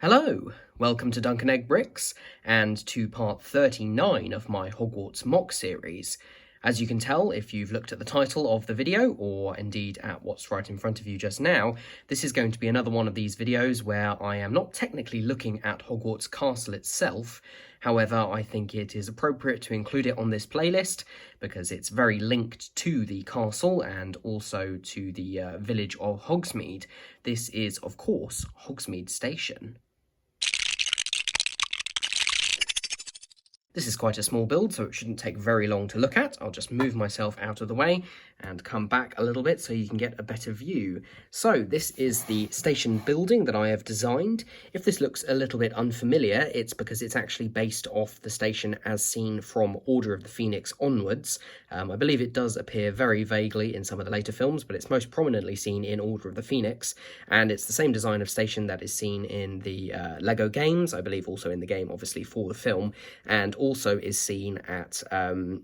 Hello, welcome to Duncan Egg Bricks, and to part 39 of my Hogwarts MOC series. As you can tell, if you've looked at the title of the video, or indeed at what's right in front of you just now, this is going to be another one of these videos where I am not technically looking at Hogwarts Castle itself. However, I think it is appropriate to include it on this playlist because it's very linked to the castle and also to the village of Hogsmeade. This is, of course, Hogsmeade Station. This is quite a small build, so it shouldn't take very long to look at. I'll just move myself out of the way and come back a little bit so you can get a better view. So this is the station building that I have designed. If this looks a little bit unfamiliar, it's because it's actually based off the station as seen from Order of the Phoenix onwards. I believe it does appear very vaguely in some of the later films, but it's most prominently seen in Order of the Phoenix, and it's the same design of station that is seen in the Lego games, I believe also in the game, obviously, for the film, and also is seen at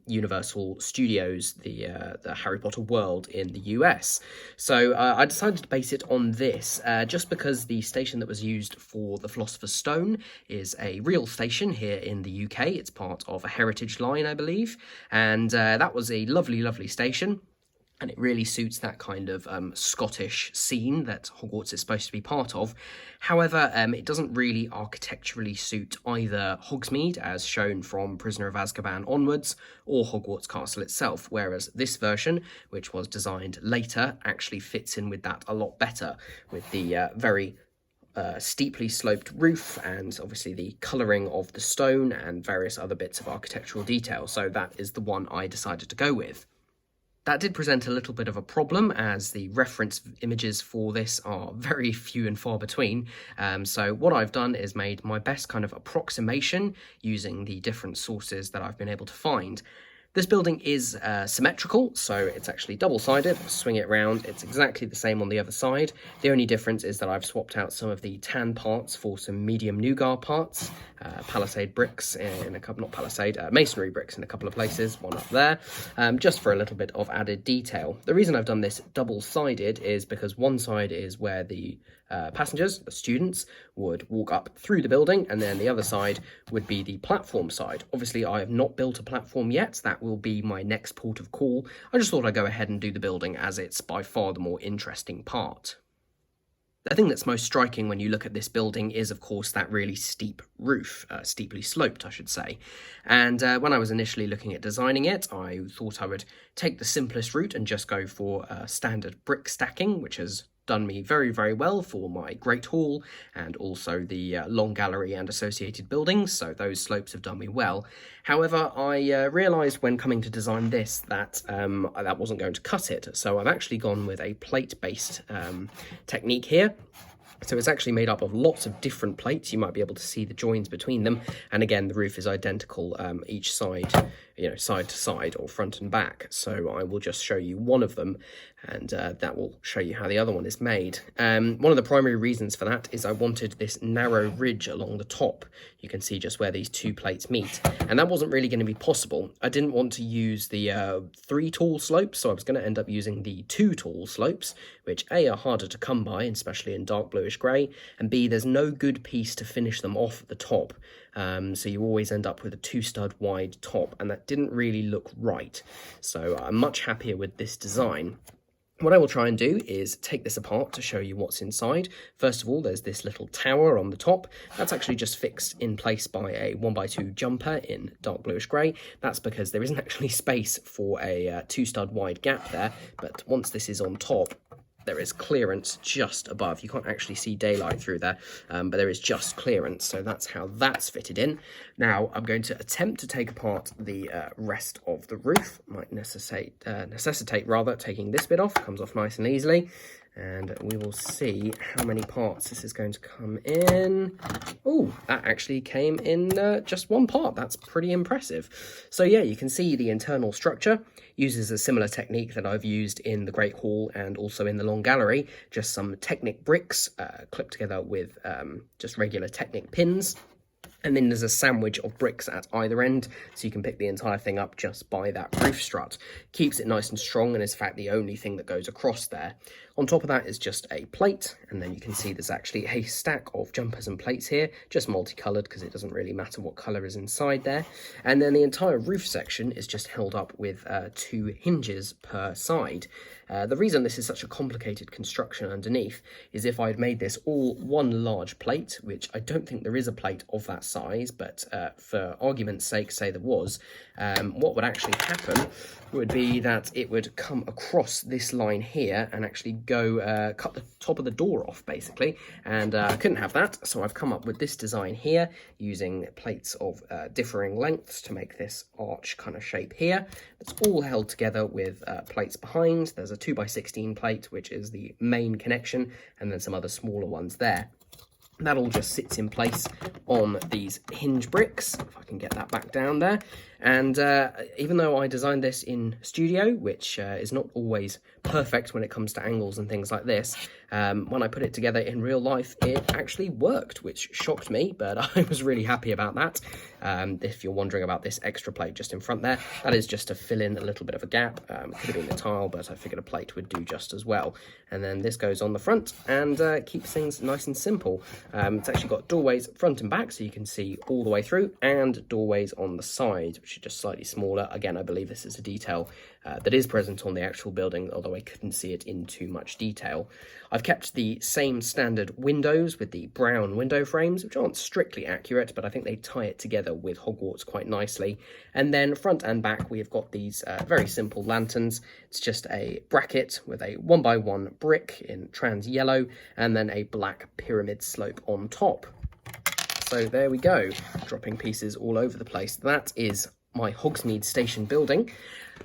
Universal Studios, the Harry Potter world in the US. So I decided to base it on this, just because the station that was used for the Philosopher's Stone is a real station here in the UK. It's part of a heritage line, I believe, and that was a lovely, lovely station. And it really suits that kind of Scottish scene that Hogwarts is supposed to be part of. However, it doesn't really architecturally suit either Hogsmeade, as shown from Prisoner of Azkaban onwards, or Hogwarts Castle itself, whereas this version, which was designed later, actually fits in with that a lot better, with the very steeply sloped roof and obviously the colouring of the stone and various other bits of architectural detail. So that is the one I decided to go with. That did present a little bit of a problem, as the reference images for this are very few and far between. So what I've done is made my best kind of approximation using the different sources that I've been able to find. This building is symmetrical, so it's actually double-sided. Swing it round, it's exactly the same on the other side. The only difference is that I've swapped out some of the tan parts for some medium nougat parts, palisade bricks in a couple, not palisade, masonry bricks in a couple of places, one up there, just for a little bit of added detail. The reason I've done this double-sided is because one side is where the passengers, the students, would walk up through the building, and then the other side would be the platform side. Obviously, I have not built a platform yet. That will be my next port of call. I just thought I'd go ahead and do the building, as it's by far the more interesting part. The thing that's most striking when you look at this building is, of course, that really steep roof, steeply sloped, I should say. And when I was initially looking at designing it, I thought I would take the simplest route and just go for standard brick stacking, which has done me very, very well for my Great Hall and also the Long Gallery and associated buildings, so those slopes have done me well. However, I realised when coming to design this that that wasn't going to cut it, so I've actually gone with a plate-based technique here. So it's actually made up of lots of different plates. You might be able to see the joins between them. And again, the roof is identical each side, side to side or front and back. So I will just show you one of them, and that will show you how the other one is made. One of the primary reasons for that is I wanted this narrow ridge along the top. You can see just where these two plates meet. And that wasn't really going to be possible. I didn't want to use the 3 tall slopes, so I was going to end up using the 2 tall slopes, which A, are harder to come by, especially in dark bluish grey, and B, there's no good piece to finish them off at the top. So you always end up with a 2-stud wide top, and that didn't really look right. So I'm much happier with this design. What I will try and do is take this apart to show you what's inside. First of all, there's this little tower on the top. That's actually just fixed in place by a 1x2 jumper in dark bluish grey. That's because there isn't actually space for a 2-stud wide gap there, but once this is on top, there is clearance just above. You can't actually see daylight through there, but there is just clearance, so that's how that's fitted in. Now, I'm going to attempt to take apart the rest of the roof. Might necessitate taking this bit off. Comes off nice and easily. And we will see how many parts this is going to come in. Oh, that actually came in just one part. That's pretty impressive. So yeah, you can see the internal structure uses a similar technique that I've used in the Great Hall and also in the Long Gallery. Just some Technic bricks clipped together with just regular Technic pins. And then there's a sandwich of bricks at either end, so you can pick the entire thing up just by that roof strut. Keeps it nice and strong, and is in fact the only thing that goes across there. On top of that is just a plate, and then you can see there's actually a stack of jumpers and plates here, just multicoloured because it doesn't really matter what colour is inside there. And then the entire roof section is just held up with 2 hinges per side. The reason this is such a complicated construction underneath is if I'd made this all one large plate, which I don't think there is a plate of that size, but for argument's sake, say there was, what would actually happen would be that it would come across this line here and actually go cut the top of the door off, basically, and I couldn't have that, so I've come up with this design here using plates of differing lengths to make this arch kind of shape here. It's all held together with plates behind. There's a 2x16 plate, which is the main connection, and then some other smaller ones there. That all just sits in place on these hinge bricks, if I can get that back down there. And even though I designed this in studio, which is not always perfect when it comes to angles and things like this, when I put it together in real life, it actually worked, which shocked me, but I was really happy about that. If you're wondering about this extra plate just in front there, that is just to fill in a little bit of a gap. Could have been the tile, but I figured a plate would do just as well. And then this goes on the front and keeps things nice and simple. It's actually got doorways front and back, so you can see all the way through, and doorways on the side, which are just slightly smaller. Again, I believe this is a detail that is present on the actual building, although I couldn't see it in too much detail. I've kept the same standard windows with the brown window frames, which aren't strictly accurate, but I think they tie it together with Hogwarts quite nicely. And then front and back, we've got these very simple lanterns. It's just a bracket with a 1x1 brick in trans yellow, and then a black pyramid slope on top. So there we go, dropping pieces all over the place. That is my Hogsmeade Station building.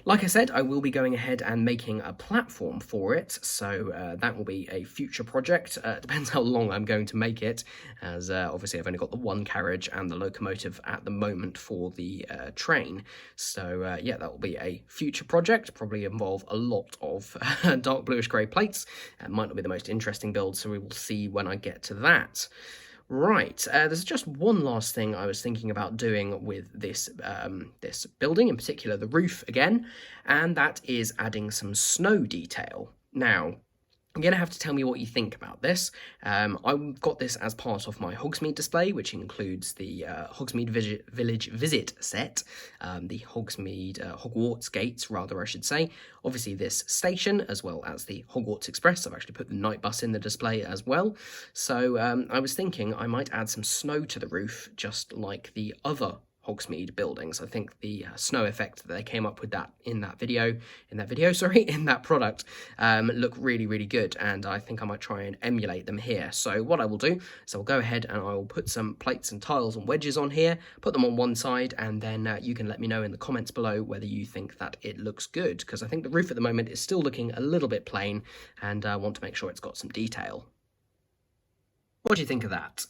Like I said, I will be going ahead and making a platform for it, so that will be a future project. Depends how long I'm going to make it, as obviously I've only got the one carriage and the locomotive at the moment for the train. So yeah, that will be a future project, probably involve a lot of dark bluish grey plates. Might not be the most interesting build, so we will see when I get to that. Right, there's just one last thing I was thinking about doing with this this building, in particular the roof again, and that is adding some snow detail. Now, you're going to have to tell me what you think about this. I've got this as part of my Hogsmeade display, which includes the Hogsmeade Village Visit set, the Hogsmeade Hogwarts gates, rather, I should say. Obviously this station, as well as the Hogwarts Express. I've actually put the night bus in the display as well. So I was thinking I might add some snow to the roof, just like the other Hogsmeade buildings. I think the snow effect that they came up with in that product look really, really good, and I think I might try and emulate them here. So what I will do is I'll go ahead and I will put some plates and tiles and wedges on here, put them on one side, and then you can let me know in the comments below whether you think that it looks good, because I think the roof at the moment is still looking a little bit plain, and I want to make sure it's got some detail. What do you think of that?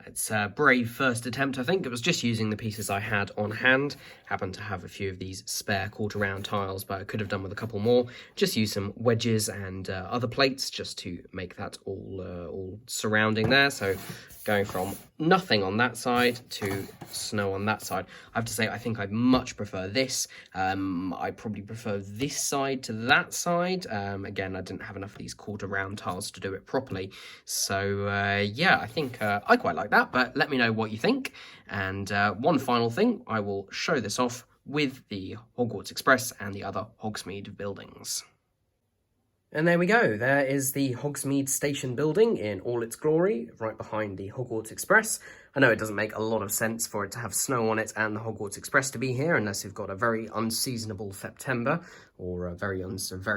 It's a brave first attempt, I think. It was just using the pieces I had on hand. Happened to have a few of these spare quarter-round tiles, but I could have done with a couple more. Just use some wedges and other plates just to make that all surrounding there. So going from nothing on that side to snow on that side. I have to say, I think I much prefer this. I probably prefer this side to that side. Again, I didn't have enough of these quarter-round tiles to do it properly. So yeah, I think I quite like that, but let me know what you think. And one final thing, I will show this off with the Hogwarts Express and the other Hogsmeade buildings. And there we go, there is the Hogsmeade Station building in all its glory, right behind the Hogwarts Express. I know it doesn't make a lot of sense for it to have snow on it and the Hogwarts Express to be here, unless you've got a very unseasonable September, or a very,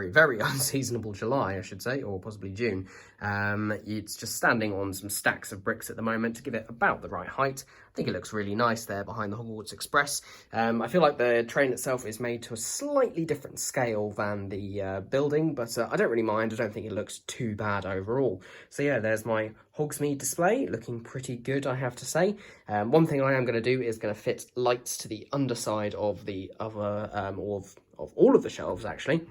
very unseasonable July, I should say, or possibly June. It's just standing on some stacks of bricks at the moment to give it about the right height. I think it looks really nice there behind the Hogwarts Express. I feel like the train itself is made to a slightly different scale than the building, but I don't really mind. I don't think it looks too bad overall. So yeah, there's my Hogsmeade display, looking pretty good, I have to say. One thing I am going to do is going to fit lights to the underside of the other, of all of the shelves, actually.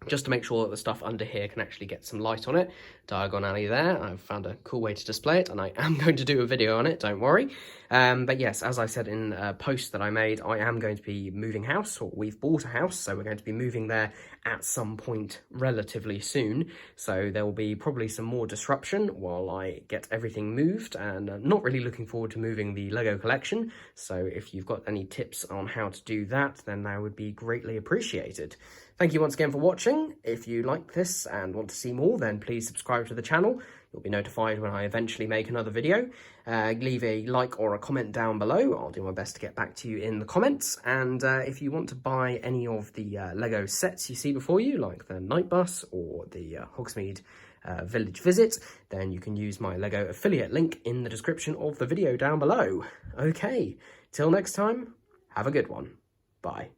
just to make sure that the stuff under here can actually get some light on it. Diagon alley there. I've found a cool way to display it, and I am going to do a video on it, don't worry. But yes, as I said in a post that I made, I am going to be moving house, or we've bought a house, so we're going to be moving there at some point relatively soon. So there will be probably some more disruption while I get everything moved, and I'm not really looking forward to moving the Lego collection. So if you've got any tips on how to do that, then that would be greatly appreciated. Thank you once again for watching. If you like this and want to see more, then please subscribe to the channel. You'll be notified when I eventually make another video. Leave a like or a comment down below. I'll do my best to get back to you in the comments. And if you want to buy any of the Lego sets you see before you, like the Night Bus or the Hogsmeade Village Visit, then you can use my Lego affiliate link in the description of the video down below. Okay, till next time, have a good one. Bye.